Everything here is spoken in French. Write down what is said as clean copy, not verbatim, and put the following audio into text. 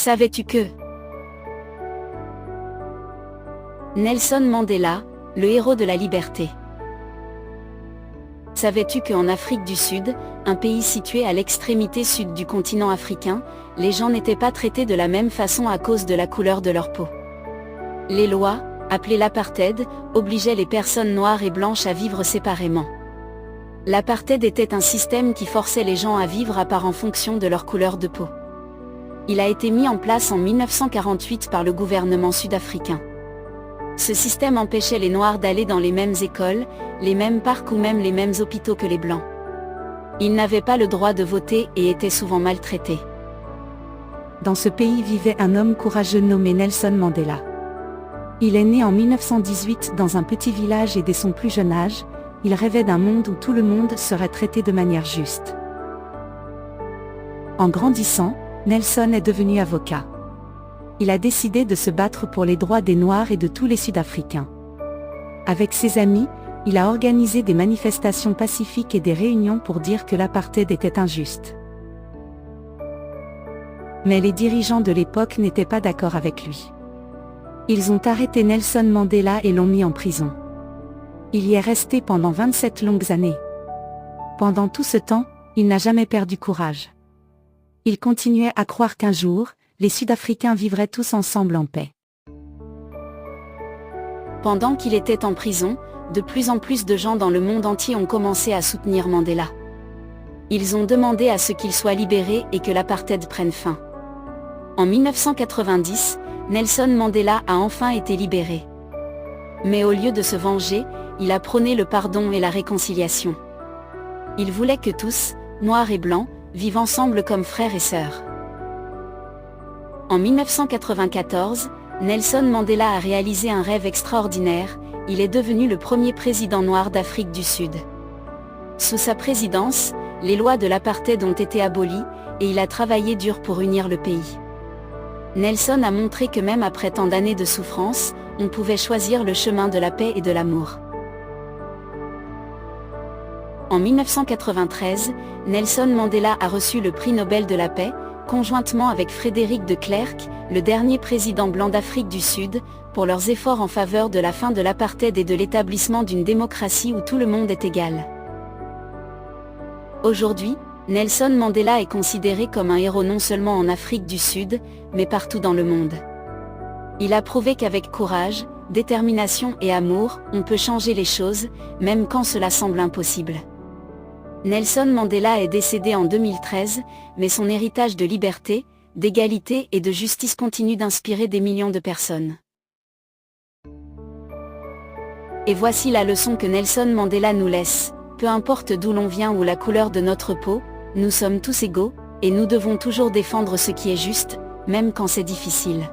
Savais-tu que Nelson Mandela, le héros de la liberté. Savais-tu qu'en Afrique du Sud, un pays situé à l'extrémité sud du continent africain, les gens n'étaient pas traités de la même façon à cause de la couleur de leur peau? Les lois, appelées l'apartheid, obligeaient les personnes noires et blanches à vivre séparément. L'apartheid était un système qui forçait les gens à vivre à part en fonction de leur couleur de peau. Il a été mis en place en 1948 par le gouvernement sud-africain. Ce système empêchait les Noirs d'aller dans les mêmes écoles, les mêmes parcs ou même les mêmes hôpitaux que les Blancs. Ils n'avaient pas le droit de voter et étaient souvent maltraités. Dans ce pays vivait un homme courageux nommé Nelson Mandela. Il est né en 1918 dans un petit village et dès son plus jeune âge, il rêvait d'un monde où tout le monde serait traité de manière juste. En grandissant, Nelson est devenu avocat. Il a décidé de se battre pour les droits des Noirs et de tous les Sud-Africains. Avec ses amis, il a organisé des manifestations pacifiques et des réunions pour dire que l'apartheid était injuste. Mais les dirigeants de l'époque n'étaient pas d'accord avec lui. Ils ont arrêté Nelson Mandela et l'ont mis en prison. Il y est resté pendant 27 longues années. Pendant tout ce temps, il n'a jamais perdu courage. Il continuait à croire qu'un jour, les Sud-Africains vivraient tous ensemble en paix. Pendant qu'il était en prison, de plus en plus de gens dans le monde entier ont commencé à soutenir Mandela. Ils ont demandé à ce qu'il soit libéré et que l'apartheid prenne fin. En 1990, Nelson Mandela a enfin été libéré. Mais au lieu de se venger, il a prôné le pardon et la réconciliation. Il voulait que tous, noirs et blancs, vivent ensemble comme frères et sœurs. En 1994, Nelson Mandela a réalisé un rêve extraordinaire, il est devenu le premier président noir d'Afrique du Sud. Sous sa présidence, les lois de l'apartheid ont été abolies, et il a travaillé dur pour unir le pays. Nelson a montré que même après tant d'années de souffrance, on pouvait choisir le chemin de la paix et de l'amour. En 1993, Nelson Mandela a reçu le prix Nobel de la paix, conjointement avec Frédéric de Klerk, le dernier président blanc d'Afrique du Sud, pour leurs efforts en faveur de la fin de l'apartheid et de l'établissement d'une démocratie où tout le monde est égal. Aujourd'hui, Nelson Mandela est considéré comme un héros non seulement en Afrique du Sud, mais partout dans le monde. Il a prouvé qu'avec courage, détermination et amour, on peut changer les choses, même quand cela semble impossible. Nelson Mandela est décédé en 2013, mais son héritage de liberté, d'égalité et de justice continue d'inspirer des millions de personnes. Et voici la leçon que Nelson Mandela nous laisse: peu importe d'où l'on vient ou la couleur de notre peau, nous sommes tous égaux, et nous devons toujours défendre ce qui est juste, même quand c'est difficile.